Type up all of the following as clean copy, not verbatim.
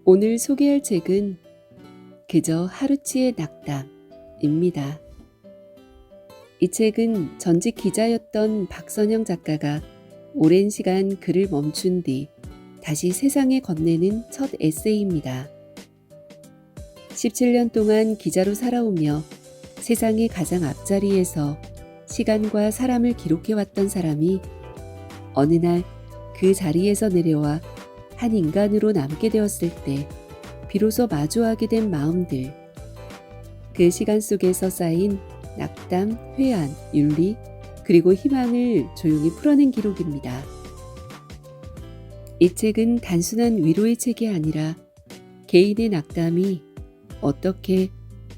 오늘 소개할 책은 그저 하루치의 낙담입니다. 이 책은 전직 기자였던 박선영 작가가 오랜 시간 글을 멈춘 뒤 다시 세상에 건네는 첫 에세이입니다. 17년 동안 기자로 살아오며 세상의 가장 앞자리에서 시간과 사람을 기록해왔던 사람이 어느 날 그 자리에서 내려와 한 인간으로 남게 되었을 때 비로소 마주하게 된 마음들, 그 시간 속에서 쌓인 낙담, 회한, 윤리, 그리고 희망을 조용히 풀어낸 기록입니다. 이 책은 단순한 위로의 책이 아니라 개인의 낙담이 어떻게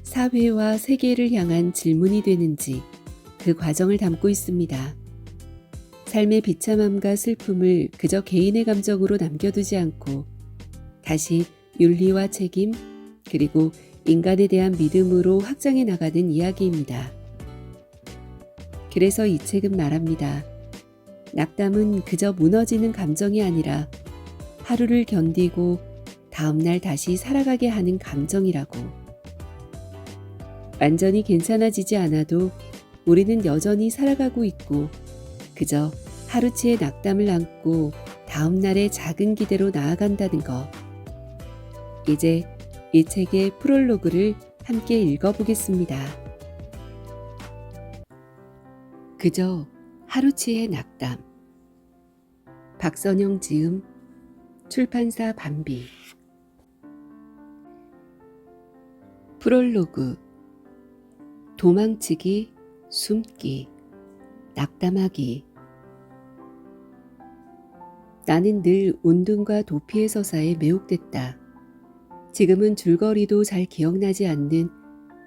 사회와 세계를 향한 질문이 되는지 그 과정을 담고 있습니다. 삶의 비참함과 슬픔을 그저 개인의 감정으로 남겨두지 않고 다시 윤리와 책임, 그리고 인간에 대한 믿음으로 확장해 나가는 이야기입니다. 그래서 이 책은 말합니다. 낙담은 그저 무너지는 감정이 아니라 하루를 견디고 다음날 다시 살아가게 하는 감정이라고. 완전히 괜찮아지지 않아도 우리는 여전히 살아가고 있고 그저 하루치의 낙담을 안고 다음날의 작은 기대로 나아간다는 것. 이제 이 책의 프롤로그를 함께 읽어보겠습니다. 그저 하루치의 낙담. 박선영 지음, 출판사 밤비. 프롤로그. 도망치기, 숨기, 낙담하기. 나는 늘 운동과 도피의 서사에 매혹됐다. 지금은 줄거리도 잘 기억나지 않는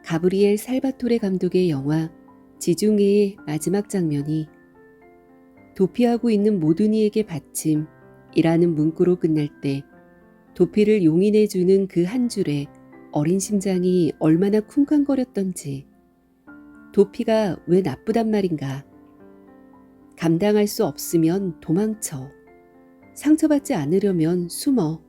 가브리엘 살바토레 감독의 영화 지중해의 마지막 장면이 도피하고 있는 모든 이에게 받침이라는 문구로 끝날 때 도피를 용인해주는 그 한 줄에 어린 심장이 얼마나 쿵쾅거렸던지. 도피가 왜 나쁘단 말인가? 감당할 수 없으면 도망쳐. 상처받지 않으려면 숨어.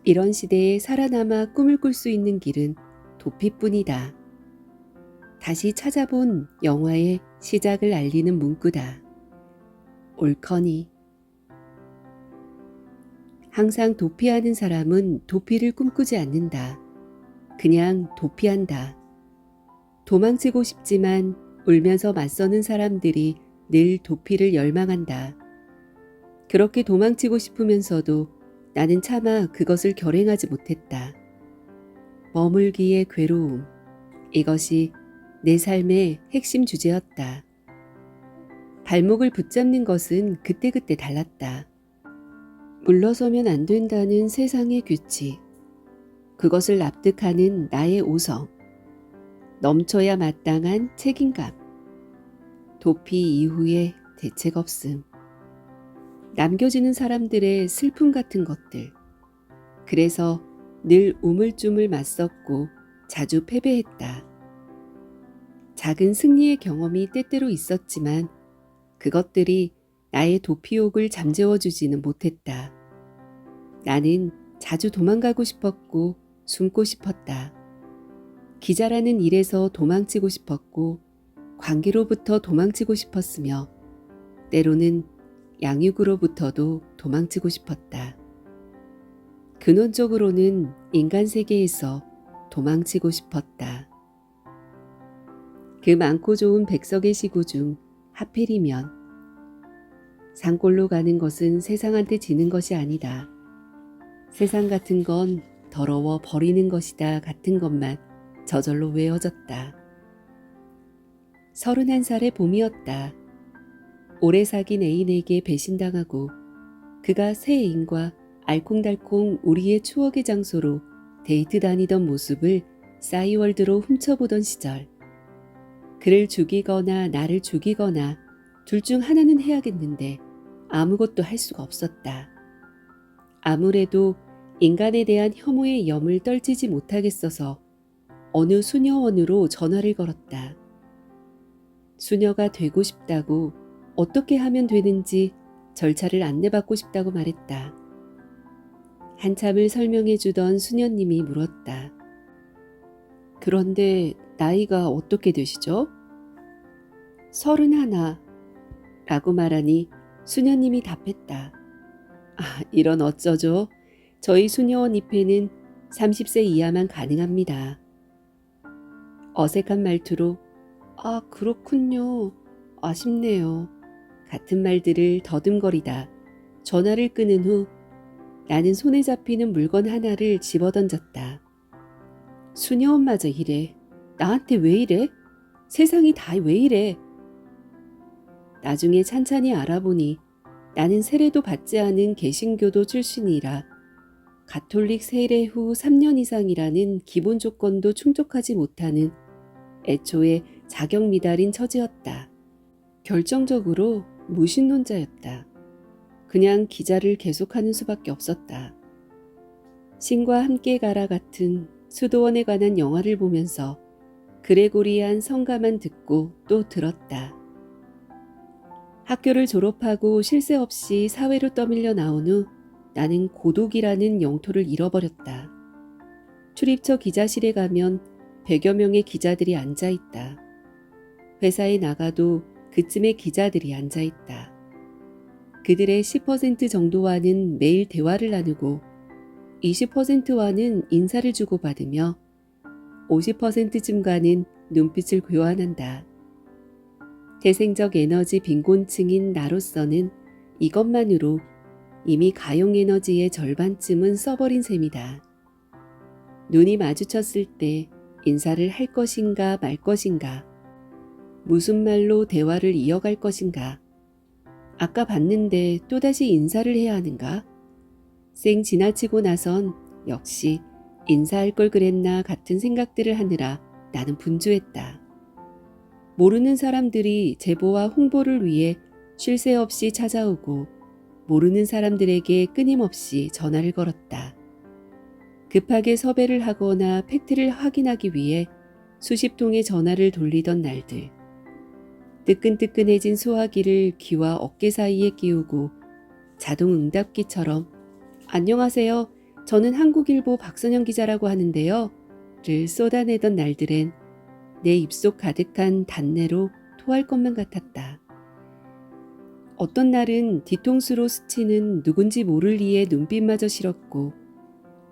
이런 시대에 살아남아 꿈을 꿀 수 있는 길은 도피뿐이다. 다시 찾아본 영화의 시작을 알리는 문구다. 옳거니. 항상 도피하는 사람은 도피를 꿈꾸지 않는다. 그냥 도피한다. 도망치고 싶지만 울면서 맞서는 사람들이 늘 도피를 열망한다. 그렇게 도망치고 싶으면서도 나는 차마 그것을 결행하지 못했다. 머물기의 괴로움. 이것이 내 삶의 핵심 주제였다. 발목을 붙잡는 것은 그때그때 달랐다. 물러서면 안 된다는 세상의 규칙. 그것을 납득하는 나의 오성. 넘쳐야 마땅한 책임감. 도피 이후의 대책 없음. 남겨지는 사람들의 슬픔 같은 것들. 그래서 늘 우물쭈물 맞섰고 자주 패배했다. 작은 승리의 경험이 때때로 있었지만 그것들이 나의 도피욕을 잠재워주지는 못했다. 나는 자주 도망가고 싶었고 숨고 싶었다. 기자라는 일에서 도망치고 싶었고 관계로부터 도망치고 싶었으며 때로는 양육으로부터도 도망치고 싶었다. 근원적으로는 인간 세계에서 도망치고 싶었다. 그 많고 좋은 백석의 시구 중 하필이면 산골로 가는 것은 세상한테 지는 것이 아니다. 세상 같은 건 더러워 버리는 것이다 같은 것만 저절로 외워졌다. 31살의 봄이었다. 오래 사귄 애인에게 배신당하고 그가 새 애인과 알콩달콩 우리의 추억의 장소로 데이트 다니던 모습을 싸이월드로 훔쳐보던 시절. 그를 죽이거나 나를 죽이거나 둘 중 하나는 해야겠는데 아무것도 할 수가 없었다. 아무래도 인간에 대한 혐오의 염을 떨치지 못하겠어서 어느 수녀원으로 전화를 걸었다. 수녀가 되고 싶다고, 어떻게 하면 되는지 절차를 안내받고 싶다고 말했다. 한참을 설명해 주던 수녀님이 물었다. 그런데 나이가 어떻게 되시죠? 31 라고 말하니 수녀님이 답했다. 이런 어쩌죠? 저희 수녀원 입회는 30세 이하만 가능합니다. 어색한 말투로 그렇군요. 아쉽네요. 같은 말들을 더듬거리다 전화를 끊은 후 나는 손에 잡히는 물건 하나를 집어던졌다. 수녀원마저 이래. 나한테 왜 이래? 세상이 다 왜 이래? 나중에 찬찬히 알아보니 나는 세례도 받지 않은 개신교도 출신이라 가톨릭 세례 후 3년 이상이라는 기본 조건도 충족하지 못하는 애초에 자격 미달인 처지였다. 결정적으로 무신론자였다. 그냥 기자를 계속하는 수밖에 없었다. 신과 함께 가라 같은 수도원에 관한 영화를 보면서 그레고리안 성가만 듣고 또 들었다. 학교를 졸업하고 쉴 새 없이 사회로 떠밀려 나온 후 나는 고독이라는 영토를 잃어버렸다. 출입처 기자실에 가면 100여 명의 기자들이 앉아있다. 회사에 나가도 그쯤의 기자들이 앉아있다. 그들의 10% 정도와는 매일 대화를 나누고 20%와는 인사를 주고받으며 50%쯤과는 눈빛을 교환한다. 태생적 에너지 빈곤층인 나로서는 이것만으로 이미 가용 에너지의 절반쯤은 써버린 셈이다. 눈이 마주쳤을 때 인사를 할 것인가 말 것인가, 무슨 말로 대화를 이어갈 것인가, 아까 봤는데 또다시 인사를 해야 하는가, 쌩 지나치고 나선 역시 인사할 걸 그랬나 같은 생각들을 하느라 나는 분주했다. 모르는 사람들이 제보와 홍보를 위해 쉴 새 없이 찾아오고 모르는 사람들에게 끊임없이 전화를 걸었다. 급하게 섭외를 하거나 팩트를 확인하기 위해 수십 통의 전화를 돌리던 날들. 뜨끈뜨끈해진 소화기를 귀와 어깨 사이에 끼우고 자동 응답기처럼 안녕하세요. 저는 한국일보 박선영 기자라고 하는데요. 를 쏟아내던 날들엔 내 입속 가득한 단내로 토할 것만 같았다. 어떤 날은 뒤통수로 스치는 누군지 모를 이의 눈빛마저 싫었고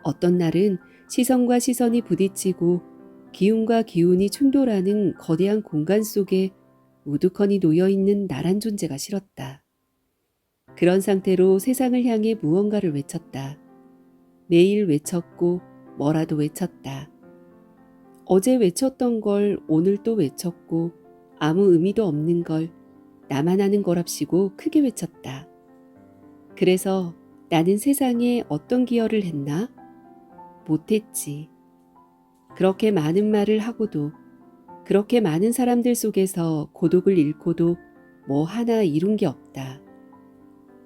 어떤 날은 시선과 시선이 부딪히고 기운과 기운이 충돌하는 거대한 공간 속에 우두커니 놓여있는 나란 존재가 싫었다. 그런 상태로 세상을 향해 무언가를 외쳤다. 매일 외쳤고 뭐라도 외쳤다. 어제 외쳤던 걸 오늘 또 외쳤고 아무 의미도 없는 걸 나만 아는 거랍시고 크게 외쳤다. 그래서 나는 세상에 어떤 기여를 했나? 못했지. 그렇게 많은 말을 하고도 그렇게 많은 사람들 속에서 고독을 잃고도 뭐 하나 이룬 게 없다.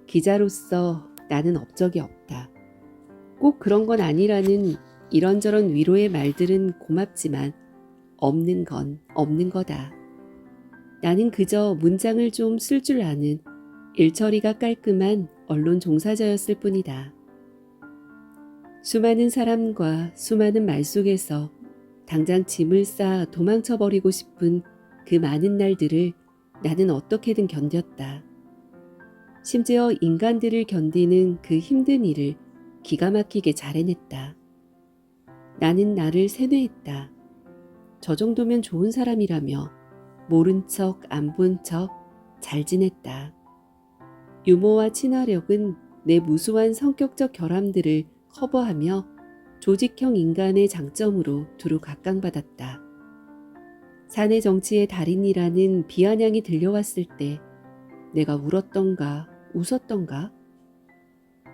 기자로서 나는 업적이 없다. 꼭 그런 건 아니라는 이런저런 위로의 말들은 고맙지만 없는 건 없는 거다. 나는 그저 문장을 좀 쓸 줄 아는 일처리가 깔끔한 언론 종사자였을 뿐이다. 수많은 사람과 수많은 말 속에서 당장 짐을 싸 도망쳐버리고 싶은 그 많은 날들을 나는 어떻게든 견뎠다. 심지어 인간들을 견디는 그 힘든 일을 기가 막히게 잘 해냈다. 나는 나를 세뇌했다. 저 정도면 좋은 사람이라며 모른 척 안 본 척 잘 지냈다. 유머와 친화력은 내 무수한 성격적 결함들을 커버하며 조직형 인간의 장점으로 두루 각광받았다. 사내 정치의 달인이라는 비아냥이 들려왔을 때 내가 울었던가 웃었던가?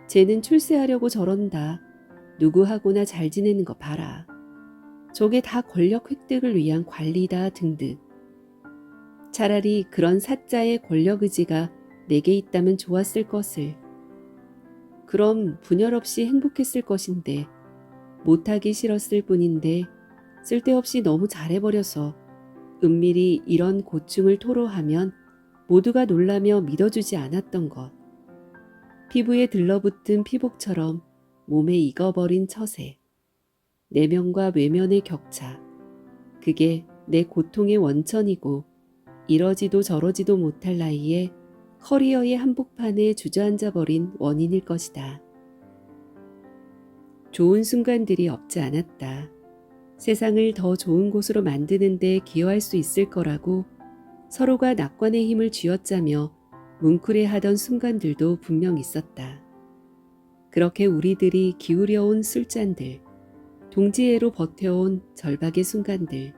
쟤는 출세하려고 저런다. 누구하고나 잘 지내는 거 봐라. 저게 다 권력 획득을 위한 관리다 등등. 차라리 그런 사자의 권력 의지가 내게 있다면 좋았을 것을. 그럼 분열 없이 행복했을 것인데 못하기 싫었을 뿐인데 쓸데없이 너무 잘해버려서 은밀히 이런 고충을 토로하면 모두가 놀라며 믿어주지 않았던 것. 피부에 들러붙은 피복처럼 몸에 익어버린 처세, 내면과 외면의 격차, 그게 내 고통의 원천이고 이러지도 저러지도 못할 나이에 커리어의 한복판에 주저앉아버린 원인일 것이다. 좋은 순간들이 없지 않았다. 세상을 더 좋은 곳으로 만드는 데 기여할 수 있을 거라고 서로가 낙관의 힘을 쥐어짜며 뭉클해하던 순간들도 분명 있었다. 그렇게 우리들이 기울여온 술잔들, 동지애로 버텨온 절박의 순간들,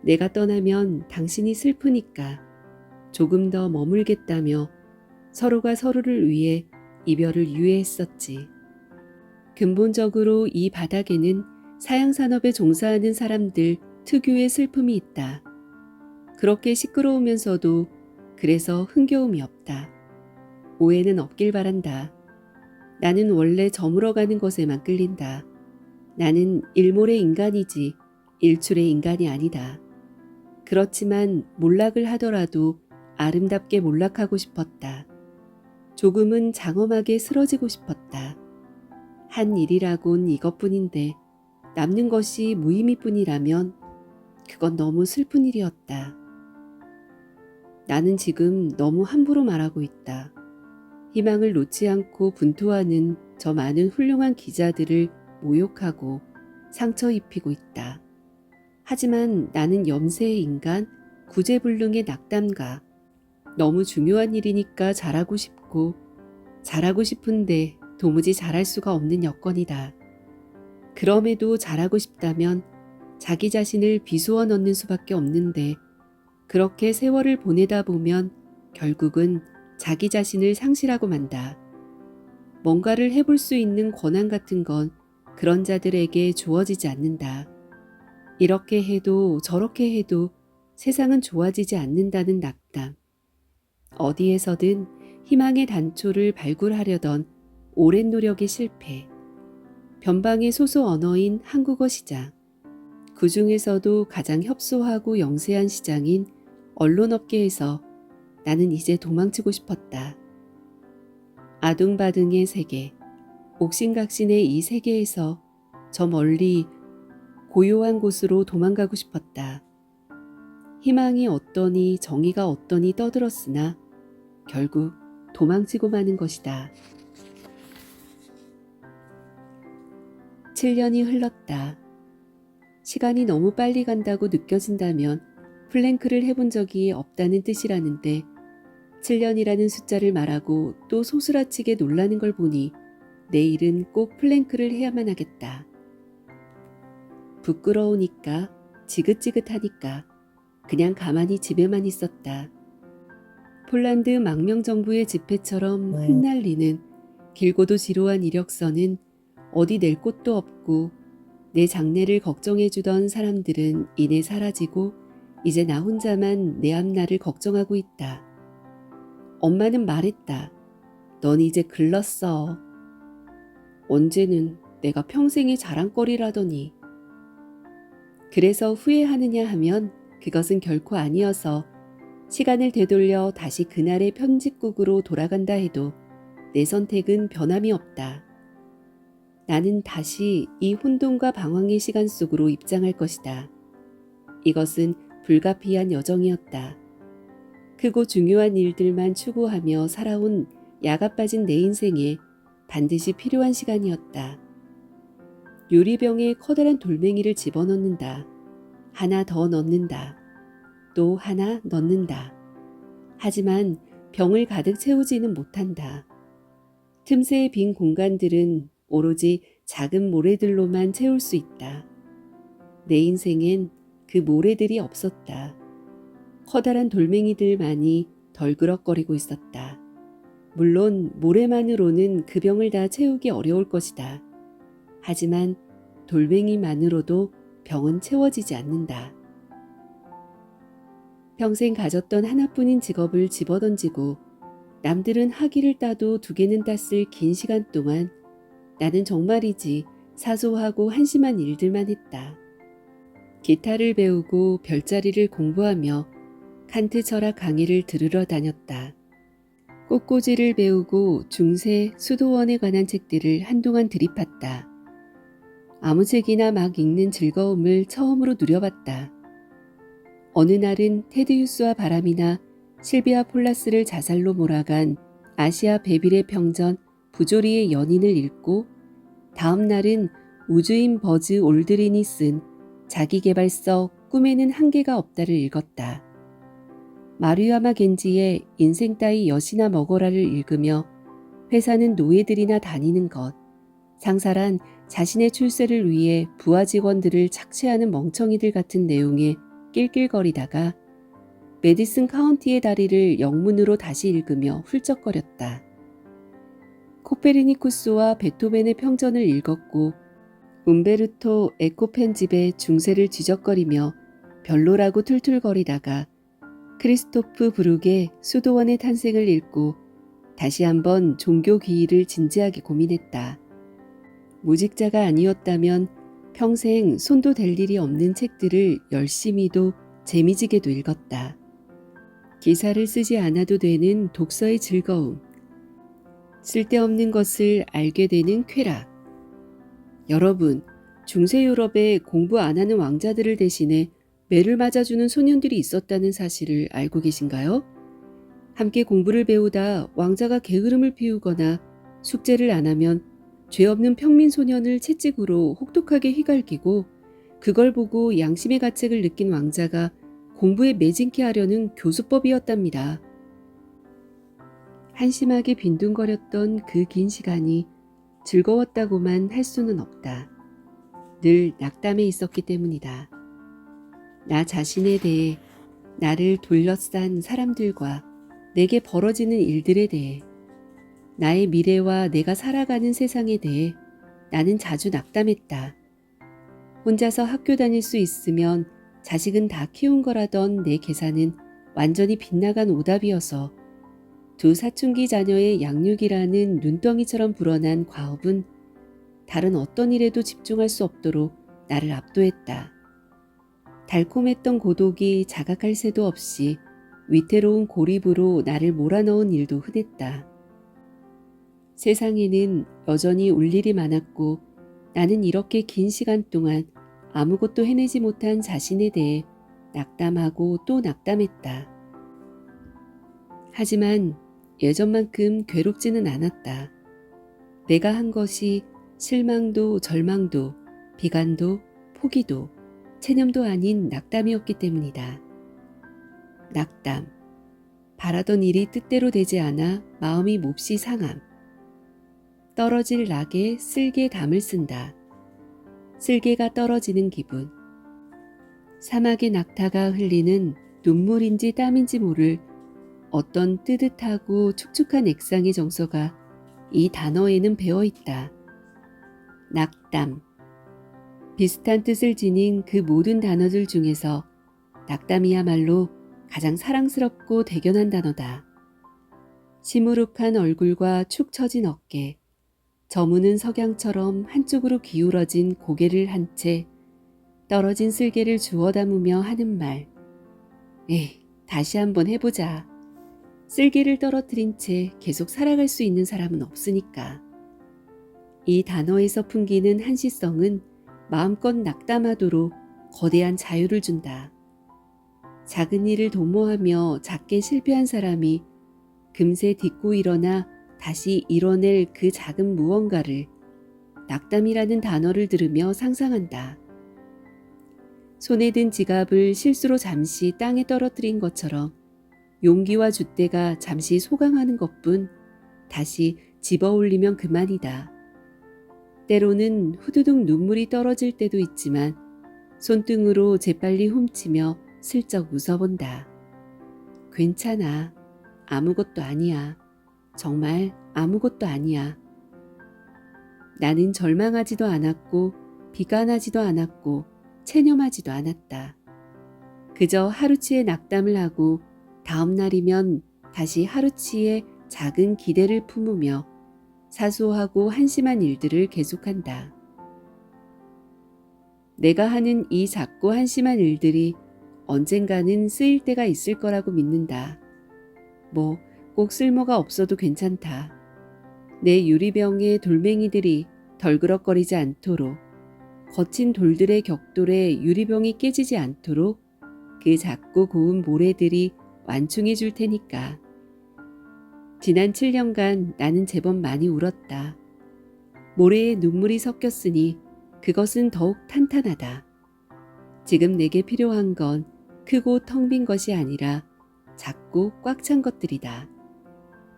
내가 떠나면 당신이 슬프니까 조금 더 머물겠다며 서로가 서로를 위해 이별을 유예했었지. 근본적으로 이 바닥에는 사양산업에 종사하는 사람들 특유의 슬픔이 있다. 그렇게 시끄러우면서도 그래서 흥겨움이 없다. 오해는 없길 바란다. 나는 원래 저물어가는 것에만 끌린다. 나는 일몰의 인간이지 일출의 인간이 아니다. 그렇지만 몰락을 하더라도 아름답게 몰락하고 싶었다. 조금은 장엄하게 쓰러지고 싶었다. 한 일이라곤 이것뿐인데 남는 것이 무의미뿐이라면 그건 너무 슬픈 일이었다. 나는 지금 너무 함부로 말하고 있다. 희망을 놓지 않고 분투하는 저 많은 훌륭한 기자들을 모욕하고 상처 입히고 있다. 하지만 나는 염세의 인간, 구제불능의 낙담가, 너무 중요한 일이니까 잘하고 싶고 잘하고 싶은데 도무지 잘할 수가 없는 여건이다. 그럼에도 잘하고 싶다면 자기 자신을 비수어 넣는 수밖에 없는데 그렇게 세월을 보내다 보면 결국은 자기 자신을 상실하고 만다. 뭔가를 해볼 수 있는 권한 같은 건 그런 자들에게 주어지지 않는다. 이렇게 해도 저렇게 해도 세상은 좋아지지 않는다는 낙담. 어디에서든 희망의 단초를 발굴하려던 오랜 노력의 실패. 변방의 소수 언어인 한국어 시장. 그 중에서도 가장 협소하고 영세한 시장인 언론업계에서 나는 이제 도망치고 싶었다. 아둥바둥의 세계, 옥신각신의 이 세계에서 저 멀리 고요한 곳으로 도망가고 싶었다. 희망이 어떠니 정의가 어떠니 떠들었으나 결국 도망치고 마는 것이다. 7년이 흘렀다. 시간이 너무 빨리 간다고 느껴진다면 플랭크를 해본 적이 없다는 뜻이라는데 7년이라는 숫자를 말하고 또 소스라치게 놀라는 걸 보니 내일은 꼭 플랭크를 해야만 하겠다. 부끄러우니까, 지긋지긋하니까 그냥 가만히 집에만 있었다. 폴란드 망명정부의 집회처럼 흩날리는 길고도 지루한 이력서는 어디 낼 곳도 없고 내 장래를 걱정해주던 사람들은 이내 사라지고 이제 나 혼자만 내 앞날을 걱정하고 있다. 엄마는 말했다. 넌 이제 글렀어. 언제는 내가 평생의 자랑거리라더니. 그래서 후회하느냐 하면 그것은 결코 아니어서 시간을 되돌려 다시 그날의 편집국으로 돌아간다 해도 내 선택은 변함이 없다. 나는 다시 이 혼돈과 방황의 시간 속으로 입장할 것이다. 이것은 불가피한 여정이었다. 크고 중요한 일들만 추구하며 살아온 야가 빠진 내 인생에 반드시 필요한 시간이었다. 유리병에 커다란 돌멩이를 집어넣는다. 하나 더 넣는다. 또 하나 넣는다. 하지만 병을 가득 채우지는 못한다. 틈새의 빈 공간들은 오로지 작은 모래들로만 채울 수 있다. 내 인생엔 그 모래들이 없었다. 커다란 돌멩이들만이 덜그럭거리고 있었다. 물론 모래만으로는 그 병을 다 채우기 어려울 것이다. 하지만 돌멩이만으로도 병은 채워지지 않는다. 평생 가졌던 하나뿐인 직업을 집어던지고 남들은 학위를 따도 두 개는 땄을 긴 시간 동안 나는 정말이지 사소하고 한심한 일들만 했다. 기타를 배우고 별자리를 공부하며 칸트 철학 강의를 들으러 다녔다. 꽃꽂이를 배우고 중세 수도원에 관한 책들을 한동안 들이팠다. 아무 책이나 막 읽는 즐거움을 처음으로 누려봤다. 어느 날은 테드 휴스와 바람이나 실비아 폴라스를 자살로 몰아간 아시아 베빌의 평전 부조리의 연인을 읽고 다음 날은 우주인 버즈 올드린이 쓴 자기계발서 꿈에는 한계가 없다를 읽었다. 마루야마 겐지의 인생 따위 여시나 먹어라를 읽으며 회사는 노예들이나 다니는 것, 상사란 자신의 출세를 위해 부하 직원들을 착취하는 멍청이들 같은 내용에 낄낄거리다가 메디슨 카운티의 다리를 영문으로 다시 읽으며 훌쩍거렸다. 코페르니쿠스와 베토벤의 평전을 읽었고 움베르토 에코 편집의 중세를 지적거리며 별로라고 툴툴거리다가 크리스토프 브룩의 수도원의 탄생을 읽고 다시 한번 종교 기의를 진지하게 고민했다. 무직자가 아니었다면 평생 손도 댈 일이 없는 책들을 열심히도 재미지게도 읽었다. 기사를 쓰지 않아도 되는 독서의 즐거움, 쓸데없는 것을 알게 되는 쾌락. 여러분, 중세 유럽에 공부 안 하는 왕자들을 대신해 매를 맞아주는 소년들이 있었다는 사실을 알고 계신가요? 함께 공부를 배우다 왕자가 게으름을 피우거나 숙제를 안 하면 죄 없는 평민 소년을 채찍으로 혹독하게 휘갈기고 그걸 보고 양심의 가책을 느낀 왕자가 공부에 매진케 하려는 교수법이었답니다. 한심하게 빈둥거렸던 그 긴 시간이 즐거웠다고만 할 수는 없다. 늘 낙담해 있었기 때문이다. 나 자신에 대해, 나를 둘러싼 사람들과 내게 벌어지는 일들에 대해, 나의 미래와 내가 살아가는 세상에 대해 나는 자주 낙담했다. 혼자서 학교 다닐 수 있으면 자식은 다 키운 거라던 내 계산은 완전히 빗나간 오답이어서 두 사춘기 자녀의 양육이라는 눈덩이처럼 불어난 과업은 다른 어떤 일에도 집중할 수 없도록 나를 압도했다. 달콤했던 고독이 자각할 새도 없이 위태로운 고립으로 나를 몰아넣은 일도 흔했다. 세상에는 여전히 울 일이 많았고 나는 이렇게 긴 시간 동안 아무것도 해내지 못한 자신에 대해 낙담하고 또 낙담했다. 하지만 예전만큼 괴롭지는 않았다. 내가 한 것이 실망도 절망도 비관도 포기도 체념도 아닌 낙담이었기 때문이다. 낙담. 바라던 일이 뜻대로 되지 않아 마음이 몹시 상함. 떨어질 낙에 쓸개 담을 쓴다. 쓸개가 떨어지는 기분. 사막의 낙타가 흘리는 눈물인지 땀인지 모를 어떤 뜨뜻하고 축축한 액상의 정서가 이 단어에는 배어있다. 낙담. 비슷한 뜻을 지닌 그 모든 단어들 중에서 낙담이야말로 가장 사랑스럽고 대견한 단어다. 시무룩한 얼굴과 축 처진 어깨, 저무는 석양처럼 한쪽으로 기울어진 고개를 한 채 떨어진 쓸개를 주워 담으며 하는 말. 에이, 다시 한번 해보자. 쓸개를 떨어뜨린 채 계속 살아갈 수 있는 사람은 없으니까. 이 단어에서 풍기는 한시성은 마음껏 낙담하도록 거대한 자유를 준다. 작은 일을 도모하며 작게 실패한 사람이 금세 딛고 일어나 다시 이뤄낼 그 작은 무언가를 낙담이라는 단어를 들으며 상상한다. 손에 든 지갑을 실수로 잠시 땅에 떨어뜨린 것처럼 용기와 줏대가 잠시 소강하는 것뿐 다시 집어올리면 그만이다. 때로는 후두둑 눈물이 떨어질 때도 있지만 손등으로 재빨리 훔치며 슬쩍 웃어본다. 괜찮아. 아무것도 아니야. 정말 아무것도 아니야. 나는 절망하지도 않았고 비관하지도 않았고 체념하지도 않았다. 그저 하루치의 낙담을 하고 다음 날이면 다시 하루치의 작은 기대를 품으며 사소하고 한심한 일들을 계속한다. 내가 하는 이 작고 한심한 일들이 언젠가는 쓰일 때가 있을 거라고 믿는다. 뭐 꼭 쓸모가 없어도 괜찮다. 내 유리병에 돌멩이들이 덜그럭거리지 않도록, 거친 돌들의 격돌에 유리병이 깨지지 않도록 그 작고 고운 모래들이 완충해 줄 테니까. 지난 7년간 나는 제법 많이 울었다. 모래에 눈물이 섞였으니 그것은 더욱 탄탄하다. 지금 내게 필요한 건 크고 텅 빈 것이 아니라 작고 꽉 찬 것들이다.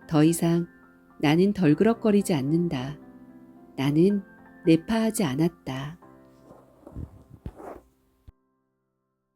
더 이상 나는 덜그럭거리지 않는다. 나는 내파하지 않았다.